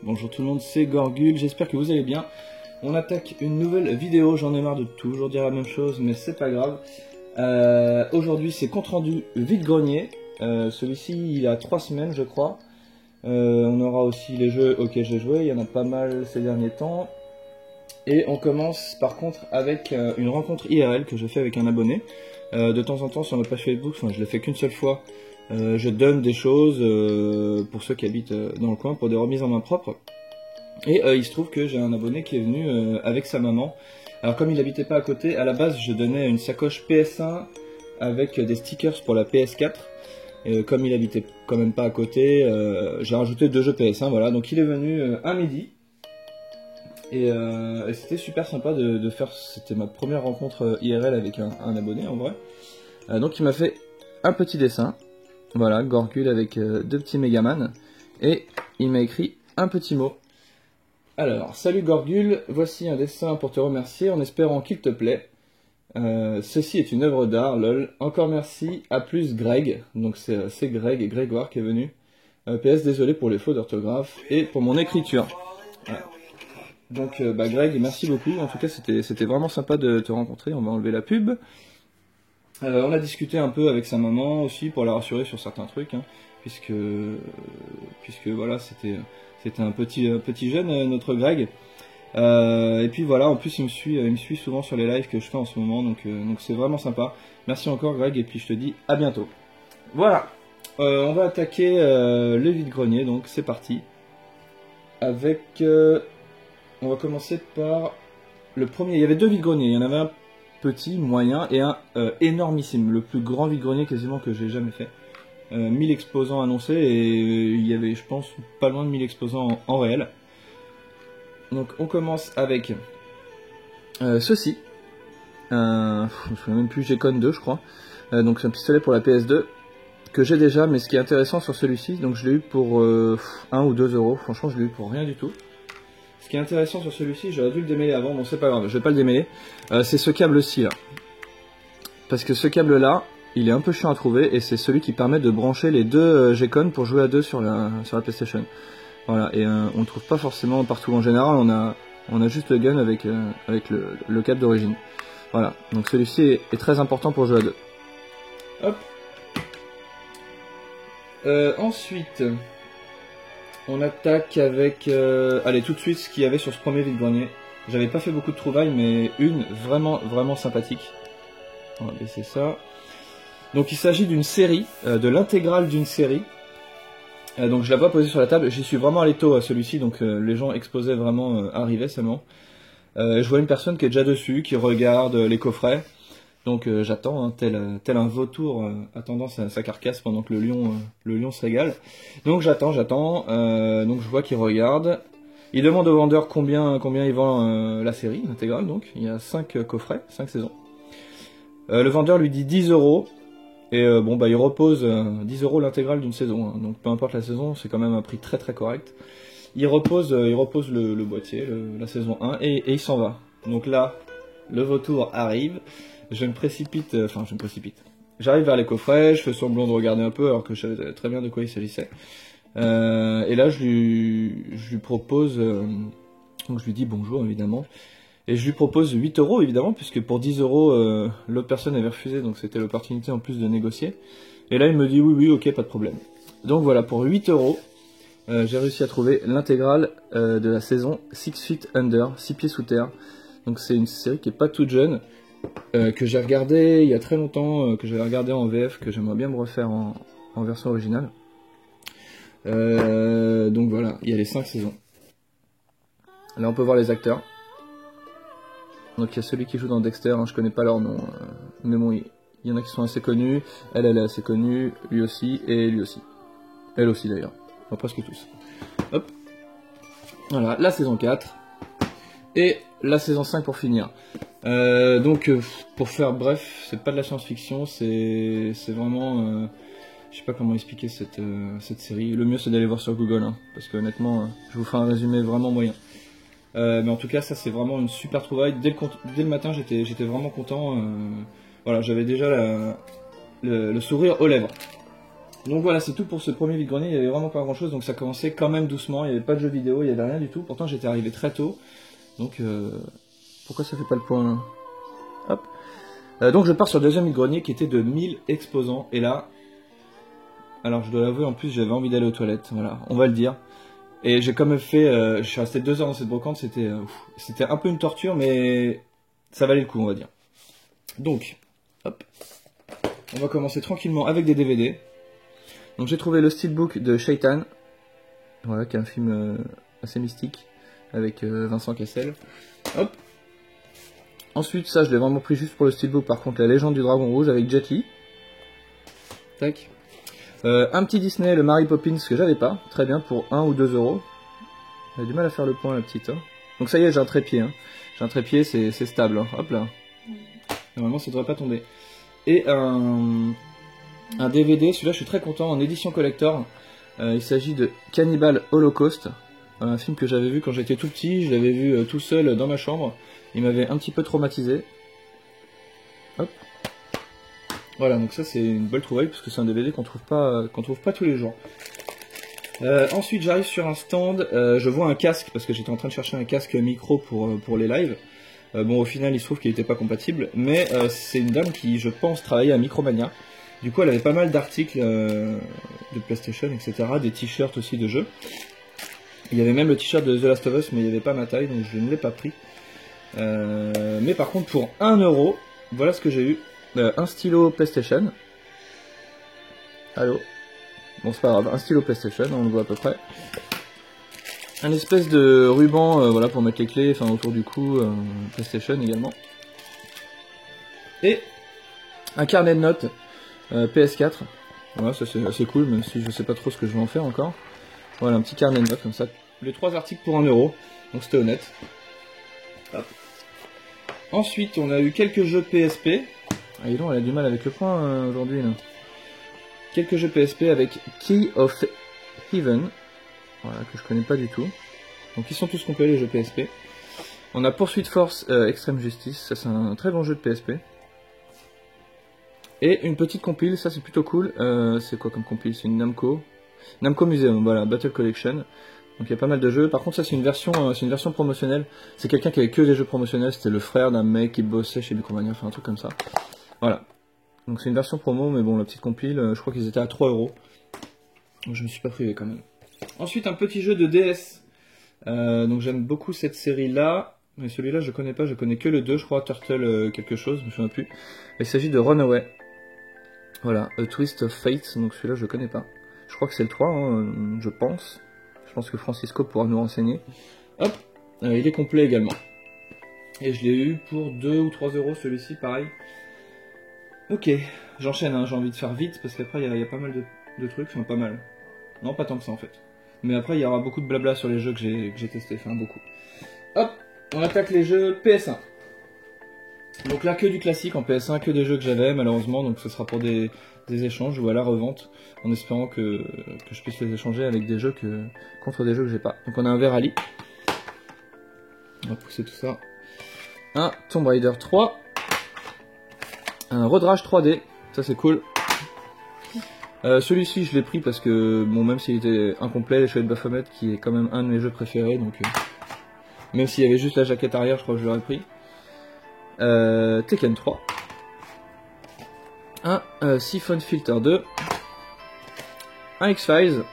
Bonjour tout le monde, c'est Gorgul, j'espère que vous allez bien. On attaque une nouvelle vidéo, j'en ai marre de toujours dire la même chose, mais c'est pas grave. Aujourd'hui c'est compte rendu vide-grenier, celui-ci il a 3 semaines je crois. On aura aussi les jeux auxquels j'ai joué, il y en a pas mal ces derniers temps. Et on commence par contre avec une rencontre IRL que je fais avec un abonné. De temps en temps sur ma page Facebook, enfin je l'ai fait qu'une seule fois. Je donne des choses pour ceux qui habitent dans le coin pour des remises en main propre. Et il se trouve que j'ai un abonné qui est venu avec sa maman. Alors comme il n'habitait pas à côté, à la base je donnais une sacoche PS1 avec des stickers pour la PS4. Et comme il habitait quand même pas à côté, j'ai rajouté 2 jeux PS1, voilà. Donc il est venu un midi. Et c'était super sympa de faire, c'était ma première rencontre IRL avec un abonné en vrai. Donc il m'a fait un petit dessin. Voilà, Gorgul avec 2 petits Megaman. Et il m'a écrit un petit mot. Alors, salut Gorgul, voici un dessin pour te remercier en espérant qu'il te plaît. Ceci est une œuvre d'art, lol. Encore merci, à plus Greg. Donc c'est Greg et Grégoire qui est venu. PS, désolé pour les fautes d'orthographe et pour mon écriture. Voilà. Donc Greg, merci beaucoup. En tout cas, c'était vraiment sympa de te rencontrer. On va enlever la pub. On a discuté un peu avec sa maman aussi pour la rassurer sur certains trucs, hein, puisque voilà, c'était un petit jeune, notre Greg. Et puis voilà, en plus il me suit souvent sur les lives que je fais en ce moment, donc c'est vraiment sympa. Merci encore Greg, et puis je te dis à bientôt. Voilà, on va attaquer le vide-grenier, donc c'est parti. Avec, on va commencer par le premier. Il y avait 2 vide-greniers, il y en avait un petit, moyen et un énormissime, le plus grand vide-grenier quasiment que j'ai jamais fait. 1000 exposants annoncés et il y avait, je pense, pas loin de 1000 exposants en réel. Donc on commence avec ceci. Je me souviens même plus, G-Con 2 je crois. Donc c'est un pistolet pour la PS2 que j'ai déjà, mais ce qui est intéressant sur celui-ci, donc je l'ai eu pour 1 ou 2 euros. Franchement je l'ai eu pour rien du tout. Ce qui est intéressant sur celui-ci, j'aurais dû le démêler avant, bon c'est pas grave, je vais pas le démêler. C'est ce câble-ci là. Parce que ce câble-là, il est un peu chiant à trouver et c'est celui qui permet de brancher les 2 G-Con pour jouer à 2 sur la PlayStation. Voilà, et on ne trouve pas forcément partout. En général, on a juste le gun avec le câble d'origine. Voilà, donc celui-ci est très important pour jouer à 2. Hop. Ensuite, on attaque avec... allez, tout de suite, ce qu'il y avait sur ce premier vide-grenier. J'avais pas fait beaucoup de trouvailles, mais une vraiment sympathique. On va baisser ça. Donc il s'agit d'une série, de l'intégrale d'une série. Donc je la vois posée sur la table, j'y suis vraiment allé tôt à celui-ci, donc les gens exposés vraiment arrivaient seulement. Je vois une personne qui est déjà dessus, qui regarde les coffrets. Donc j'attends, hein, tel un vautour attendant sa carcasse pendant que le lion se régale. Donc j'attends, donc je vois qu'il regarde. Il demande au vendeur combien il vend la série intégrale, donc il y a 5 coffrets, 5 saisons. Le vendeur lui dit 10 euros. Et il repose 10 euros l'intégrale d'une saison, hein. Donc peu importe la saison, c'est quand même un prix très correct. Il repose le boîtier, la saison 1, et il s'en va. Donc là, le vautour arrive, je me précipite. J'arrive vers les coffrets, je fais semblant de regarder un peu alors que je savais très bien de quoi il s'agissait. Et là, je lui propose, donc je lui dis bonjour évidemment. Et je lui propose 8 euros évidemment, puisque pour 10 euros, l'autre personne avait refusé, donc c'était l'opportunité en plus de négocier. Et là il me dit oui, ok, pas de problème. Donc voilà, pour 8 euros, j'ai réussi à trouver l'intégrale de la saison 6 Feet Under, 6 pieds sous terre. Donc c'est une série qui est pas toute jeune, que j'ai regardé il y a très longtemps, que j'avais regardé en VF, que j'aimerais bien me refaire en version originale. Donc voilà, il y a les 5 saisons. Là on peut voir les acteurs. Donc il y a celui qui joue dans Dexter, hein, je connais pas leur nom, mais bon, il y en a qui sont assez connus, elle est assez connue, lui aussi, et lui aussi. Elle aussi d'ailleurs, enfin, presque tous. Hop. Voilà, la saison 4, et la saison 5 pour finir. Pour faire bref, c'est pas de la science-fiction, c'est vraiment... je sais pas comment expliquer cette série, le mieux c'est d'aller voir sur Google, hein, parce que honnêtement, je vous ferai un résumé vraiment moyen. Mais en tout cas, ça c'est vraiment une super trouvaille. Dès le matin, j'étais vraiment content. Voilà, j'avais déjà le sourire aux lèvres. Donc voilà, c'est tout pour ce premier vide-grenier. Il y avait vraiment pas grand chose, donc ça commençait quand même doucement. Il n'y avait pas de jeux vidéo, il n'y avait rien du tout. Pourtant j'étais arrivé très tôt. Donc pourquoi ça fait pas le point là? Hop. Donc je pars sur le deuxième vide-grenier qui était de 1000 exposants. Et là, alors je dois l'avouer, en plus j'avais envie d'aller aux toilettes, voilà, on va le dire. Et j'ai quand même fait, je suis resté 2 heures dans cette brocante, c'était un peu une torture, mais ça valait le coup, on va dire. Donc, hop, on va commencer tranquillement avec des DVD. Donc j'ai trouvé le Steelbook de Shaitan, voilà, qui est un film assez mystique, avec Vincent Cassel. Hop. Ensuite, ça je l'ai vraiment pris juste pour le Steelbook, par contre, La Légende du Dragon Rouge avec Jet Li. Tac. Un petit Disney, le Mary Poppins, que j'avais pas, très bien, pour 1 ou 2 euros. Elle a du mal à faire le point, la petite. Hein. Donc ça y est, j'ai un trépied. Hein. J'ai un trépied, c'est stable. Hein. Hop là. Normalement, ça devrait pas tomber. Et un DVD, celui-là, je suis très content, en édition collector. Il s'agit de Cannibal Holocaust, un film que j'avais vu quand j'étais tout petit. Je l'avais vu tout seul dans ma chambre. Il m'avait un petit peu traumatisé. Hop. Voilà, donc ça c'est une belle trouvaille parce que c'est un DVD qu'on trouve pas tous les jours. Ensuite j'arrive sur un stand, je vois un casque parce que j'étais en train de chercher un casque micro pour les lives. Bon au final il se trouve qu'il n'était pas compatible, mais c'est une dame qui je pense travaillait à Micromania. Du coup elle avait pas mal d'articles de PlayStation, etc. Des t-shirts aussi de jeux. Il y avait même le t-shirt de The Last of Us mais il n'y avait pas ma taille donc je ne l'ai pas pris. Mais par contre pour 1 euro, voilà ce que j'ai eu. Un stylo PlayStation. Allô. Bon c'est pas grave, un stylo PlayStation, on le voit à peu près. Un espèce de ruban, voilà pour mettre les clés, enfin autour du cou, PlayStation également. Et un carnet de notes PS4. Voilà, ça c'est assez cool, même si je sais pas trop ce que je vais en faire encore. Voilà, un petit carnet de notes comme ça. Les 3 articles pour 1 euro, donc c'était honnête. Hop. Ensuite, on a eu quelques jeux PSP. Ah, dis donc, elle a du mal avec le point aujourd'hui. Quelques jeux PSP avec Key of Heaven, voilà, que je connais pas du tout. Donc ils sont tous complets les jeux PSP. On a Pursuit Force Extreme Justice, ça c'est un très bon jeu de PSP. Et une petite compile, ça c'est plutôt cool. C'est quoi comme compile? C'est une Namco Museum, voilà, Battle Collection. Donc il y a pas mal de jeux. Par contre ça c'est une version promotionnelle. C'est quelqu'un qui avait que des jeux promotionnels. C'était le frère d'un mec qui bossait chez Micromania, enfin un truc comme ça. Voilà. Donc c'est une version promo, mais bon la petite compile, je crois qu'ils étaient à 3 euros. Donc je me suis pas privé quand même. Ensuite un petit jeu de DS. Donc j'aime beaucoup cette série là. Mais celui-là je connais pas, je connais que le 2, je crois, Turtle quelque chose, je me souviens plus. Il s'agit de Runaway. Voilà, A Twist of Fate, donc celui-là je connais pas. Je crois que c'est le 3, hein, je pense. Je pense que Francisco pourra nous renseigner. Hop, il est complet également. Et je l'ai eu pour 2 ou 3 euros celui-ci, pareil. Ok, j'enchaîne, hein, j'ai envie de faire vite parce qu'après il y a pas mal de trucs, enfin pas mal. Non, pas tant que ça en fait. Mais après il y aura beaucoup de blabla sur les jeux que j'ai testés, enfin beaucoup. Hop, on attaque les jeux PS1. Donc là que du classique en PS1, que des jeux que j'avais malheureusement, donc ce sera pour des échanges ou à la revente, en espérant que je puisse les échanger avec des jeux contre des jeux que j'ai pas. Donc on a un Verali. On va pousser tout ça. Un Tomb Raider 3. Un Road Rage 3D, ça c'est cool. Celui-ci je l'ai pris parce que, bon, même s'il était incomplet, les Chevaliers de Baphomet, qui est quand même un de mes jeux préférés, donc même s'il y avait juste la jaquette arrière, je crois que je l'aurais pris. Tekken 3. Un Siphon Filter 2. Un X-Files.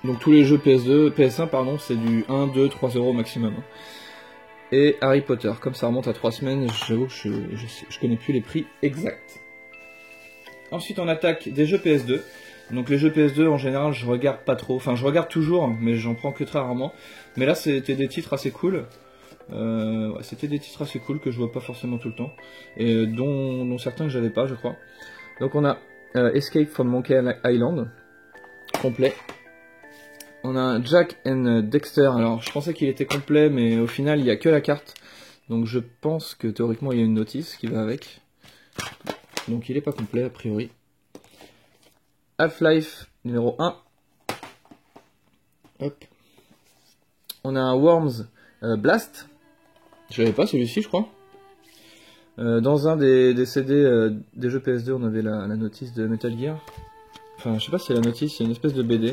Donc tous les jeux PS1 pardon, c'est du 1, 2, 3 euros maximum. Et Harry Potter, comme ça remonte à 3 semaines, j'avoue que je connais plus les prix exacts. Ensuite on attaque des jeux PS2. Donc les jeux PS2 en général je regarde pas trop, enfin je regarde toujours mais j'en prends que très rarement. Mais là c'était des titres assez cool. Ouais, c'était des titres assez cool que je vois pas forcément tout le temps. Et dont certains que j'avais pas je crois. Donc on a Escape from Monkey Island, complet. On a un Jack and Dexter, alors je pensais qu'il était complet mais au final il n'y a que la carte. Donc je pense que théoriquement il y a une notice qui va avec. Donc il est pas complet a priori. Half-Life numéro 1. Hop. On a un Worms Blast. Je l'avais pas celui-ci je crois. Dans un des CD des jeux PS2 on avait la notice de Metal Gear. Enfin, je sais pas si c'est la notice, il y a une espèce de BD.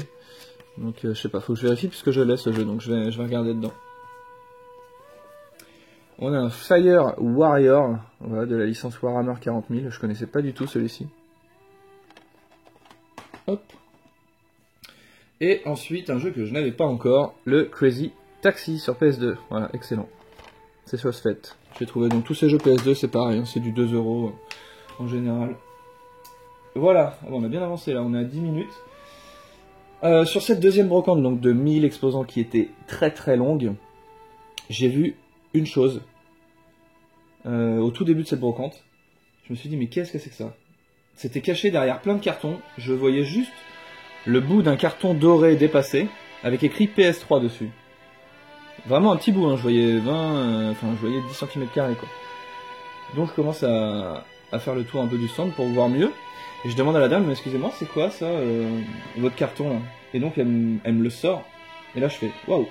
Donc je sais pas, faut que je vérifie puisque je l'ai ce jeu, donc je vais regarder dedans. On a un Fire Warrior, voilà, de la licence Warhammer 40 000, je connaissais pas du tout celui-ci. Hop. Et ensuite un jeu que je n'avais pas encore, le Crazy Taxi sur PS2, voilà, excellent. C'est chose faite. J'ai trouvé donc tous ces jeux PS2, c'est pareil, hein, c'est du 2 € en général. Voilà, bon, on a bien avancé là, on est à 10 minutes. Sur cette deuxième brocante donc de 1000 exposants qui était très très longue, j'ai vu une chose. Au tout début de cette brocante, je me suis dit mais qu'est-ce que c'est que ça? C'était caché derrière plein de cartons, je voyais juste le bout d'un carton doré dépassé, avec écrit PS3 dessus. Vraiment un petit bout, hein, je voyais 20, enfin je voyais 10 cm² quoi. Donc je commence à faire le tour un peu du stand pour voir mieux. Et je demande à la dame, excusez-moi, c'est quoi ça, votre carton là? Et donc elle me le sort. Et là je fais, waouh,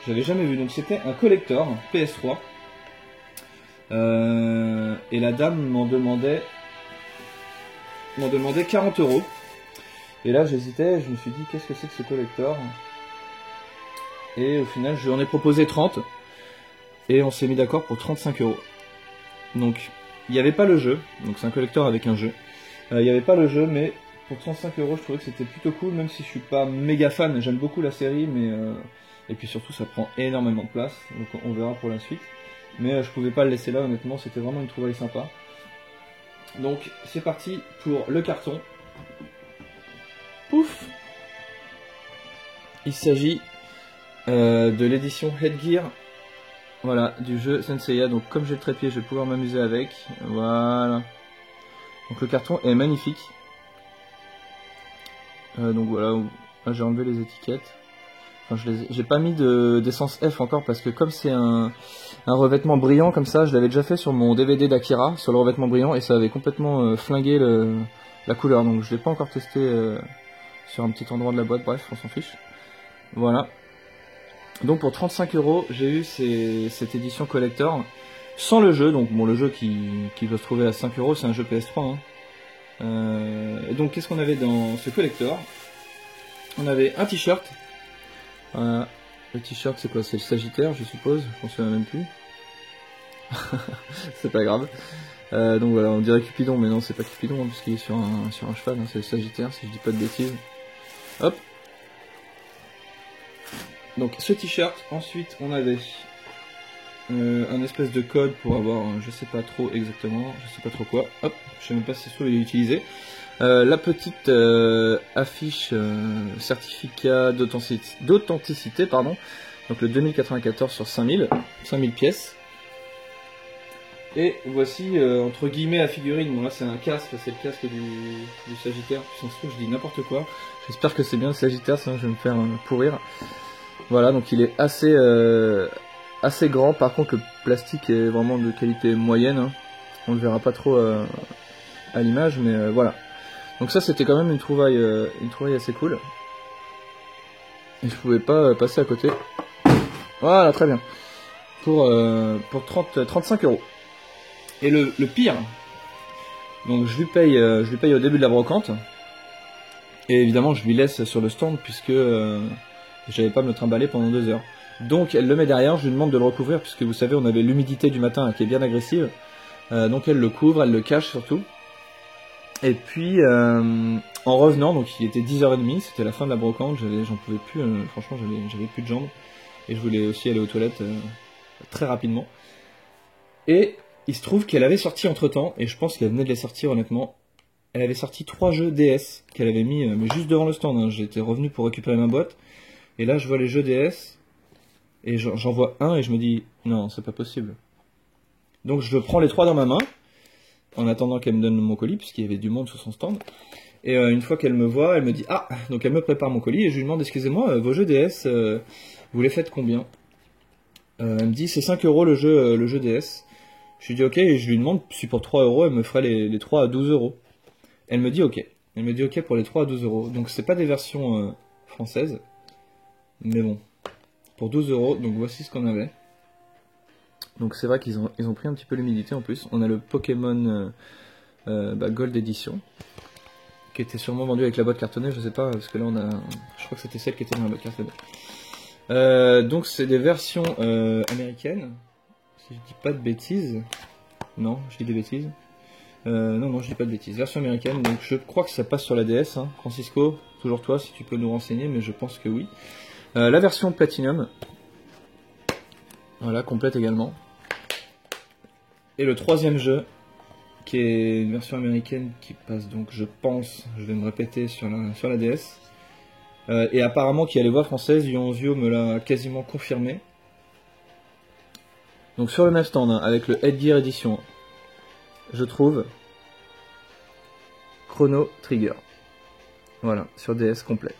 j'avais jamais vu. Donc c'était un collector PS3. Et la dame m'en demandait 40 €. Et là j'hésitais, je me suis dit, qu'est-ce que c'est que ce collector? Et au final, je lui en ai proposé 30. Et on s'est mis d'accord pour 35 €. Donc, il n'y avait pas le jeu. Donc c'est un collector avec un jeu. Il n'y avait pas le jeu, mais pour 35 €, je trouvais que c'était plutôt cool, même si je suis pas méga fan. J'aime beaucoup la série, mais et puis surtout, ça prend énormément de place. Donc on verra pour la suite. Mais je pouvais pas le laisser là, honnêtement, c'était vraiment une trouvaille sympa. Donc c'est parti pour le carton. Pouf! Il s'agit de l'édition Headgear. Voilà, du jeu Senseiya. Donc comme j'ai le trépied, je vais pouvoir m'amuser avec. Voilà. Donc le carton est magnifique. Donc voilà, j'ai enlevé les étiquettes. Enfin, j'ai pas mis d'essence F encore parce que comme c'est un revêtement brillant comme ça, je l'avais déjà fait sur mon DVD d'Akira, sur le revêtement brillant, et ça avait complètement flingué la couleur. Donc je l'ai pas encore testé sur un petit endroit de la boîte, bref, on s'en fiche. Voilà. Donc pour 35 €, j'ai eu cette édition collector sans le jeu. Donc bon, le jeu qui doit se trouver à 5 €, c'est un jeu PS3. Hein. Et donc qu'est-ce qu'on avait dans ce collector? On avait un t-shirt. Voilà. Le t-shirt c'est quoi? C'est le Sagittaire je suppose, je m'en souviens même plus. C'est pas grave. Donc voilà, on dirait Cupidon, mais non c'est pas Cupidon hein, puisqu'il est sur un cheval, hein, c'est le Sagittaire si je dis pas de bêtises. Hop. Donc ce t-shirt, ensuite on avait un espèce de code pour avoir, je sais pas trop exactement, je sais pas trop quoi, hop, je sais même pas si c'est sûr il est utilisé. La petite affiche certificat d'authenticité, pardon, donc le 2094 sur 5000 pièces. Et voici entre guillemets la figurine, bon là c'est un casque, c'est le casque du Sagittaire, puis je dis n'importe quoi, j'espère que c'est bien le Sagittaire, sinon je vais me faire pourrir. Voilà, donc il est assez grand, par contre le plastique est vraiment de qualité moyenne, hein. On le verra pas trop à l'image, mais voilà. Donc ça c'était quand même une trouvaille assez cool. Et je pouvais pas passer à côté. Voilà, très bien. Pour 35 €. Et le pire, donc je lui paye au début de la brocante. Et évidemment je lui laisse sur le stand puisque j'avais pas me le trimballer pendant 2 heures. Donc elle le met derrière, je lui demande de le recouvrir puisque vous savez on avait l'humidité du matin qui est bien agressive. Donc elle le couvre, elle le cache surtout. Et puis en revenant, donc il était 10h30, c'était la fin de la brocante, j'en pouvais plus, franchement j'avais plus de jambes. Et je voulais aussi aller aux toilettes très rapidement. Et il se trouve qu'elle avait sorti entre temps, et je pense qu'elle venait de les sortir honnêtement. Elle avait sorti 3 jeux DS qu'elle avait mis mais juste devant le stand, hein. J'étais revenu pour récupérer ma boîte. Et là je vois les jeux DS, et j'en vois un et je me dis non c'est pas possible. Donc je prends les 3 dans ma main, en attendant qu'elle me donne mon colis, puisqu'il y avait du monde sur son stand. Et une fois qu'elle me voit, elle me dit ah, donc elle me prépare mon colis, et je lui demande excusez-moi, vos jeux DS, vous les faites combien? Elle me dit c'est 5 € le jeu DS. Je lui dis ok, et je lui demande si pour 3 €, elle me ferait les 3 à 12 €. Elle me dit ok. Elle me dit ok pour les 3 à 12 €. Donc c'est pas des versions françaises. Mais bon. Pour 12 €, donc voici ce qu'on avait. Donc c'est vrai qu'ils ont pris un petit peu l'humidité en plus. On a le Pokémon Gold Edition. qui était sûrement vendue avec la boîte cartonnée, je sais pas, parce que là on a, je crois que c'était celle qui était dans la boîte cartonnée. Donc c'est des versions américaines, si je dis pas de bêtises. Non, je dis des bêtises. Non, je dis pas de bêtises. Version américaine, donc je crois que ça passe sur la DS, hein. Francisco, toujours toi, si tu peux nous renseigner, mais je pense que oui. La version Platinum, voilà, complète également. Et le troisième jeu, qui est une version américaine qui passe donc, je pense, je vais me répéter, sur la DS. Et apparemment qui a les voix françaises, Yonzio me l'a quasiment confirmé. Donc sur le même stand, hein, avec le Headgear Edition, je trouve Chrono Trigger. Voilà, sur DS complet.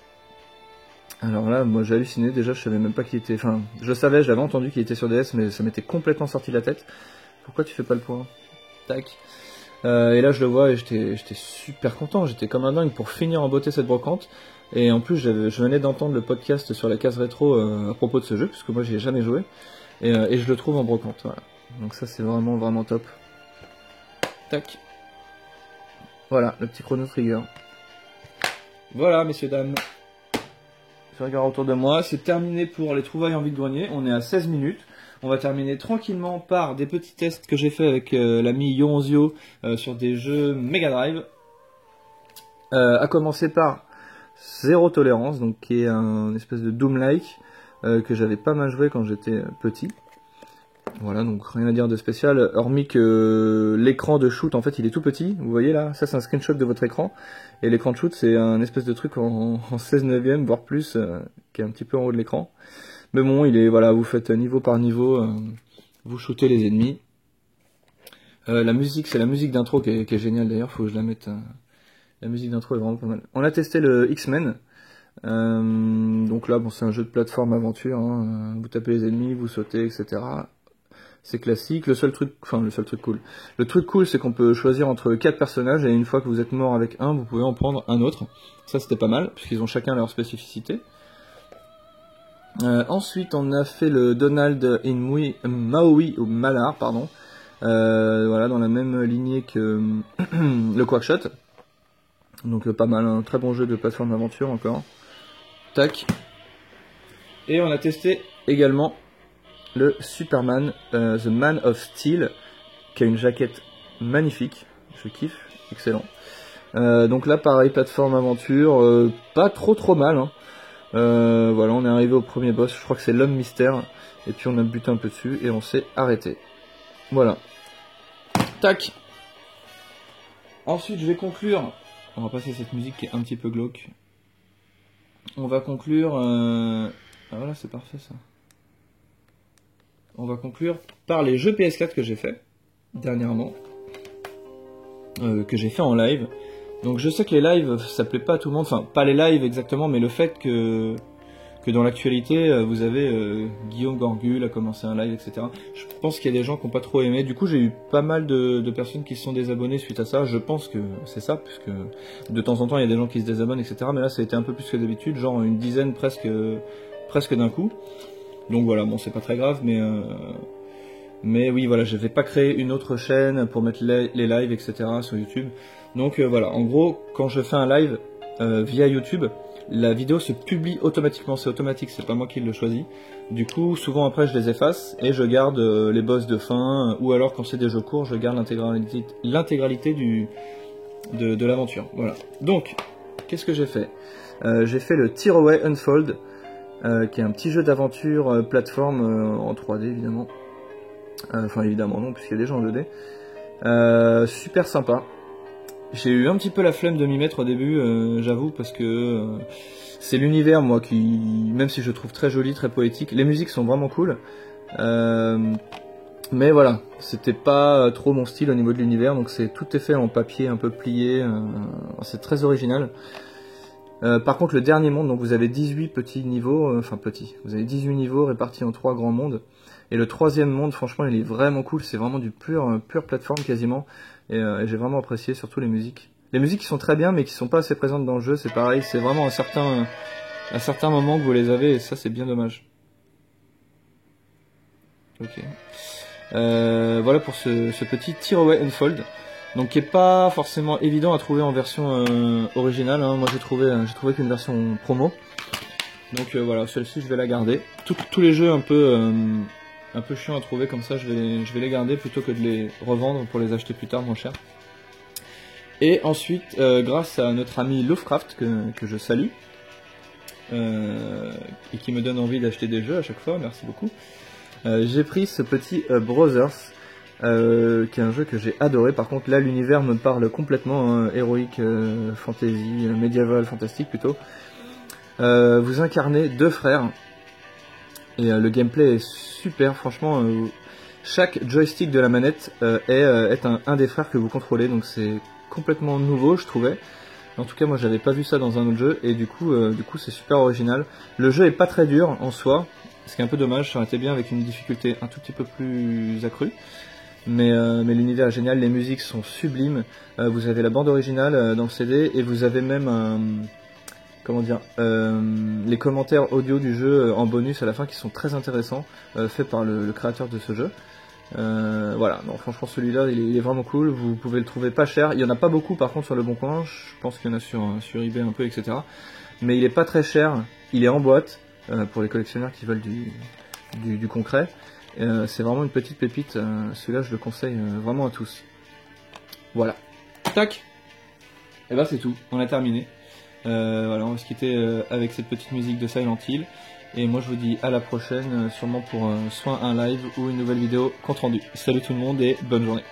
Alors là, moi j'ai halluciné, déjà je savais même pas qu'il était... Enfin, je savais, j'avais entendu qu'il était sur DS, mais ça m'était complètement sorti de la tête. Pourquoi tu fais pas le point? Tac. Et là je le vois et j'étais super content, j'étais comme un dingue pour finir en beauté cette brocante. Et en plus je venais d'entendre le podcast sur la case rétro à propos de ce jeu, puisque moi j'y ai jamais joué. Et je le trouve en brocante, voilà. Donc ça c'est vraiment vraiment top. Tac. Voilà, le petit Chrono Trigger. Voilà, messieurs, dames. Je regarde autour de moi. C'est terminé pour les trouvailles en vide-grenier. On est à 16 minutes. On va terminer tranquillement par des petits tests que j'ai fait avec l'ami Yonzio sur des jeux Mega Drive. À commencer par Zéro Tolérance, donc qui est un espèce de Doom-like que j'avais pas mal joué quand j'étais petit. Voilà, donc rien à dire de spécial, hormis que l'écran de shoot, en fait, il est tout petit. Vous voyez là, ça c'est un screenshot de votre écran. Et l'écran de shoot, c'est un espèce de truc en 16 neuvième, voire plus, qui est un petit peu en haut de l'écran. Mais bon, il est, voilà, vous faites niveau par niveau, vous shootez les ennemis. La musique, c'est la musique d'intro qui est géniale d'ailleurs, faut que je la mette. La musique d'intro est vraiment pas mal. On a testé le X-Men. Donc là, bon, c'est un jeu de plateforme aventure, hein. Vous tapez les ennemis, vous sautez, etc. C'est classique. Le truc cool, c'est qu'on peut choisir entre 4 personnages et une fois que vous êtes mort avec un, vous pouvez en prendre un autre. Ça, c'était pas mal, puisqu'ils ont chacun leur spécificité. Ensuite, on a fait le Donald in Maui ou Malar, pardon. Voilà, dans la même lignée que le Quackshot. Donc pas mal, un très bon jeu de plateforme d'aventure encore. Tac. Et on a testé également le Superman, The Man of Steel, qui a une jaquette magnifique. Je kiffe, excellent. Donc là, pareil, plateforme aventure, pas trop mal, hein. Voilà, on est arrivé au premier boss, je crois que c'est l'homme mystère, et puis on a buté un peu dessus, et on s'est arrêté. Voilà. Tac. Ensuite, je vais conclure, on va passer cette musique qui est un petit peu glauque. On va conclure, ah voilà, c'est parfait ça. On va conclure par les jeux PS4 que j'ai fait, dernièrement, que j'ai fait en live. Donc je sais que les lives, ça plaît pas à tout le monde, enfin pas les lives exactement, mais le fait que dans l'actualité, vous avez Guillaume Gorgul a commencé un live, etc. Je pense qu'il y a des gens qui n'ont pas trop aimé, du coup j'ai eu pas mal de personnes qui se sont désabonnées suite à ça, je pense que c'est ça, puisque de temps en temps il y a des gens qui se désabonnent, etc. Mais là ça a été un peu plus que d'habitude, genre une dizaine presque d'un coup. Donc voilà, bon c'est pas très grave, mais oui voilà, je vais pas créer une autre chaîne pour mettre les lives, etc. sur YouTube. Donc voilà, en gros, quand je fais un live via YouTube, la vidéo se publie automatiquement, c'est automatique, c'est pas moi qui le choisis. Du coup, souvent après je les efface et je garde les boss de fin, ou alors quand c'est des jeux courts, je garde l'intégralité de l'aventure. Voilà. Donc, qu'est-ce que j'ai fait? J'ai fait le Tearaway Unfold, qui est un petit jeu d'aventure plateforme en 3D évidemment. Enfin évidemment non, puisqu'il y a déjà en 2D. Super sympa. J'ai eu un petit peu la flemme de m'y mettre au début, j'avoue, parce que c'est l'univers, moi, qui, même si je trouve très joli, très poétique, les musiques sont vraiment cool, mais voilà, c'était pas trop mon style au niveau de l'univers, donc tout est fait en papier un peu plié, c'est très original. Par contre, le dernier monde, donc vous avez 18 petits niveaux, vous avez 18 niveaux répartis en 3 grands mondes, et le troisième monde, franchement, il est vraiment cool, c'est vraiment du pur plateforme quasiment, et j'ai vraiment apprécié, surtout les musiques. Les musiques qui sont très bien, mais qui sont pas assez présentes dans le jeu, c'est pareil, c'est vraiment à certains moments que vous les avez, et ça c'est bien dommage. Ok. Voilà pour ce petit Tearaway Unfold. donc qui est pas forcément évident à trouver en version originale, hein. Moi j'ai trouvé qu'une version promo. Donc voilà, celle-ci je vais la garder. Tous les jeux un peu chiants à trouver comme ça, je vais les garder plutôt que de les revendre pour les acheter plus tard moins cher. Et ensuite, grâce à notre ami Lovecraft que je salue, et qui me donne envie d'acheter des jeux à chaque fois, merci beaucoup, j'ai pris ce petit Brothers, qui est un jeu que j'ai adoré. Par contre là l'univers me parle complètement, hein, héroïque, fantasy, médiéval, fantastique plutôt. Vous incarnez deux frères, et le gameplay est super, franchement. Chaque joystick de la manette est un des frères que vous contrôlez, donc c'est complètement nouveau je trouvais. En tout cas moi j'avais pas vu ça dans un autre jeu, et du coup c'est super original. Le jeu est pas très dur en soi, ce qui est un peu dommage, ça aurait été bien avec une difficulté un tout petit peu plus accrue. Mais l'univers est génial, les musiques sont sublimes, vous avez la bande originale dans le CD, et vous avez même comment dire, les commentaires audio du jeu en bonus à la fin qui sont très intéressants, faits par le créateur de ce jeu. Voilà, non, franchement celui-là il est vraiment cool, vous pouvez le trouver pas cher, il y en a pas beaucoup par contre sur le bon coin, je pense qu'il y en a sur eBay un peu, etc. Mais il est pas très cher, il est en boîte, pour les collectionneurs qui veulent du concret. C'est vraiment une petite pépite, celui-là je le conseille vraiment à tous. Voilà, tac, et ben c'est tout, on a terminé. Voilà, on va se quitter avec cette petite musique de Silent Hill. Et moi je vous dis à la prochaine, sûrement pour soit un live ou une nouvelle vidéo compte rendu. Salut tout le monde et bonne journée.